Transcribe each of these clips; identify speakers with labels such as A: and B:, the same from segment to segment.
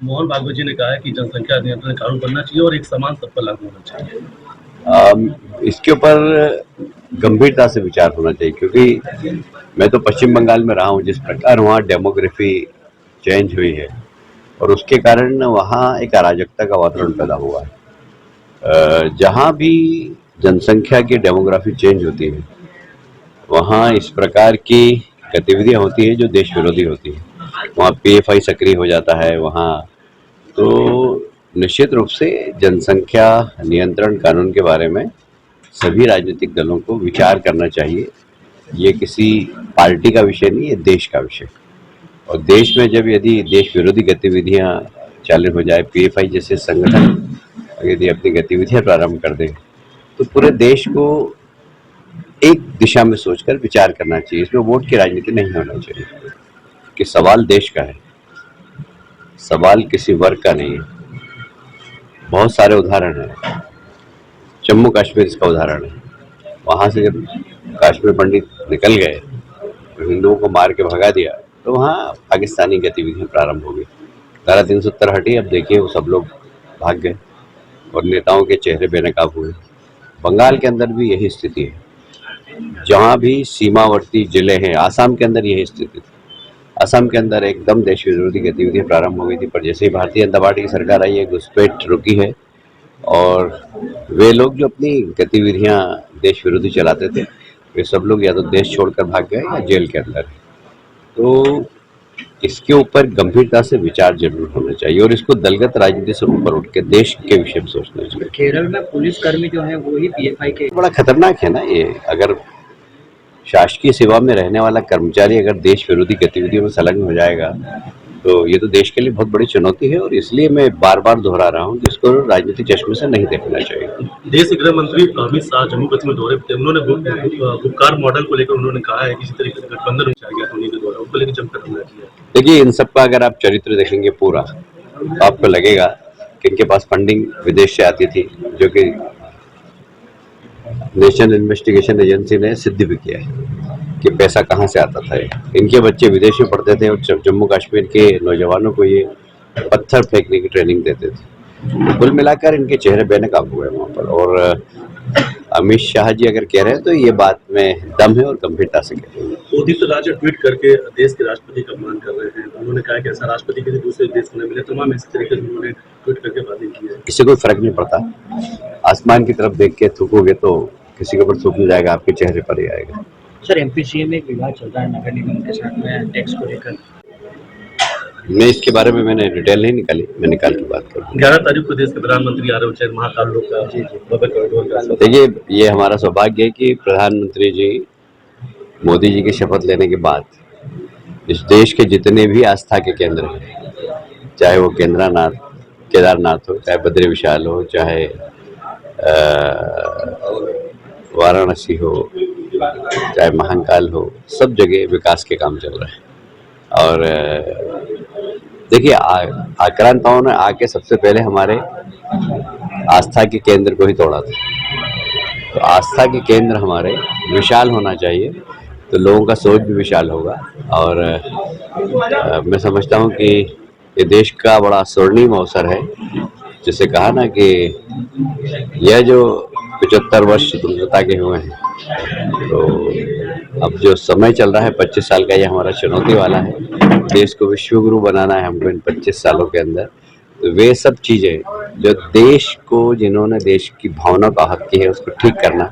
A: मोहन भागवत जी ने कहा है कि जनसंख्या नियंत्रण कानून बनना चाहिए और एक समान सब पर लागू होना चाहिए।
B: इसके ऊपर गंभीरता से विचार होना चाहिए, क्योंकि मैं तो पश्चिम बंगाल में रहा हूँ। जिस प्रकार वहाँ डेमोग्राफी चेंज हुई है और उसके कारण वहाँ एक अराजकता का वातावरण पैदा हुआ है। जहाँ भी जनसंख्या की डेमोग्राफी चेंज होती है वहाँ इस प्रकार की गतिविधियाँ होती है जो देश विरोधी होती है। वहाँ पीएफआई सक्रिय हो जाता है वहाँ। तो निश्चित रूप से जनसंख्या नियंत्रण कानून के बारे में सभी राजनीतिक दलों को विचार करना चाहिए। ये किसी पार्टी का विषय नहीं, ये देश का विषय। और देश में जब यदि देश विरोधी गतिविधियां चालू हो जाए, पीएफआई जैसे संगठन यदि अपनी गतिविधियां प्रारंभ कर दें, तो पूरे देश को एक दिशा में सोचकर विचार करना चाहिए। इसमें वोट की राजनीति नहीं होना चाहिए कि सवाल देश का है, सवाल किसी वर्ग का नहीं है। बहुत सारे उदाहरण हैं। जम्मू कश्मीर इसका उदाहरण है। वहाँ से जब कश्मीर पंडित निकल गए, तो हिंदुओं को मार के भगा दिया, तो वहाँ पाकिस्तानी गतिविधियां प्रारंभ हो गई। धारा 370 हटी, अब देखिए वो सब लोग भाग गए और नेताओं के चेहरे बेनकाब हुए। बंगाल के अंदर भी यही स्थिति है। जहाँ भी सीमावर्ती जिले हैं, आसाम के अंदर यही स्थिति थी। असम के अंदर एकदम देश विरोधी गतिविधियां प्रारंभ हो गई थी, पर जैसे ही भारतीय जनता पार्टी की सरकार आई है, घुसपैठ रुकी है और वे लोग जो अपनी गतिविधियां देश विरोधी चलाते थे, वे सब लोग या तो देश छोड़कर भाग गए या जेल के अंदर है। तो इसके ऊपर गंभीरता से विचार जरूर होना चाहिए और इसको दलगत राजनीति से ऊपर उठ के देश के विषय में सोचना चाहिए।
C: केरल में पुलिसकर्मी जो है वो ही पीएफआई के
B: बड़ा खतरनाक है ना ये। अगर शासकीय सेवा में रहने वाला कर्मचारी अगर देश विरोधी गतिविधियों में संलग्न हो जाएगा, तो ये तो देश के लिए बहुत बड़ी चुनौती है। और इसलिए मैं बार बार दोहरा रहा हूँ, जिसको राजनीतिक चश्मे से नहीं देखना चाहिए।
A: देश के गृह मंत्री अमित शाह जम्मू कश्मीर दौरे पे थे। उन्होंने गुपकार मॉडल को लेकर उन्होंने कहा है किसी तरीके से गठबंधन में गया तो उन्हीं के द्वारा उसको लेकर जमकर हमला किया।
B: देखिए, इन सब का अगर आप चरित्र देखेंगे पूरा, तो आपको लगेगा कि इनके पास फंडिंग विदेश से आती थी, जो कि नेशनल इन्वेस्टिगेशन एजेंसी ने सिद्ध भी किया है कि पैसा कहाँ से आता था। इनके बच्चे विदेश में पढ़ते थे और जम्मू कश्मीर के नौजवानों को ये पत्थर फेंकने की ट्रेनिंग देते थे। तो कुल मिलाकर इनके चेहरे बेनकाब हुए वहाँ पर। और अमित शाह जी अगर कह रहे हैं तो ये बात में दम है और गंभीरता से कह रहे हैं।
A: उदित राजा ट्वीट करके देश के राष्ट्रपति का अपमान कर रहे हैं। उन्होंने कहा कि ऐसा राष्ट्रपति किसी दूसरे देश में मिले। तमाम इस तरीके से उन्होंने ट्वीट करके बातें की है।
B: इससे कोई फर्क नहीं पड़ता। आसमान की तरफ देख के थूकोगे तो किसी के ऊपर थूक नहीं जाएगा, आपके चेहरे पर ही आएगा।
C: सर, एमपीसीए में एक विवाद चल रहा है नगर निगम के साथ में टैक्स को लेकर।
B: मैं इसके बारे में मैंने डिटेल नहीं निकाली, मैं निकाल के बात करूँ।
A: 11 तारीख को देश के प्रधानमंत्री आ रहे उज्जैन महाकाल लोक का भव्य कॉरिडोर का।
B: देखिए, ये हमारा सौभाग्य है कि प्रधानमंत्री जी मोदी जी की शपथ लेने के बाद इस देश के जितने भी आस्था के केंद्र हैं, चाहे वो केदारनाथ हो, चाहे बद्री विशाल हो, चाहे वाराणसी हो, चाहे महाकाल हो, सब जगह विकास के काम चल रहे हैं। और देखिए, आक्रांताओं ने आके सबसे पहले हमारे आस्था के केंद्र को ही तोड़ा था। तो आस्था के केंद्र हमारे विशाल होना चाहिए, तो लोगों का सोच भी विशाल होगा। और मैं समझता हूँ कि ये देश का बड़ा स्वर्णिम अवसर है। जिसे कहा ना कि यह जो 75 वर्ष स्वतंत्रता के हुए हैं, तो अब जो समय चल रहा है 25 साल का, ये हमारा चुनौती वाला है। देश को विश्वगुरु बनाना है हमको इन 25 सालों के अंदर। तो वे सब चीज़ें जो देश को, जिन्होंने देश की भावना को आहत की है, उसको ठीक करना,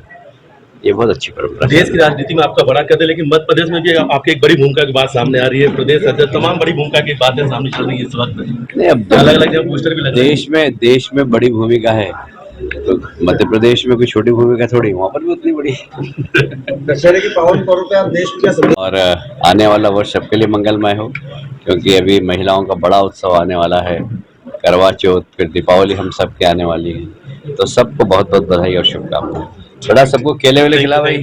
B: ये बहुत अच्छी परंपरा है।
A: देश की राजनीति में आपका बड़ा कद है, लेकिन मध्य प्रदेश में भी आपकी एक बड़ी भूमिका की बात सामने आ रही है। प्रदेश अध्यक्ष तमाम बड़ी भूमिका की बातें सामने चल रही है इस वक्त।
B: नहीं, अब
A: अलग अलग जगह पोस्टर भी लगे।
B: देश में बड़ी भूमिका है, तो मध्य प्रदेश में कोई छोटी भूमिका थोड़ी, वहाँ पर भी उतनी बड़ी है।
A: दशहरे की पावन पर्व पे आप देश में
B: और आने वाला वर्ष सबके लिए मंगलमय हो, क्योंकि अभी महिलाओं का बड़ा उत्सव आने वाला है। करवा चौथ, फिर दीपावली हम सबके आने वाली है। तो सबको बहुत बहुत बधाई और शुभकामनाएं। थोड़ा सबको केले वेले खिला भाई।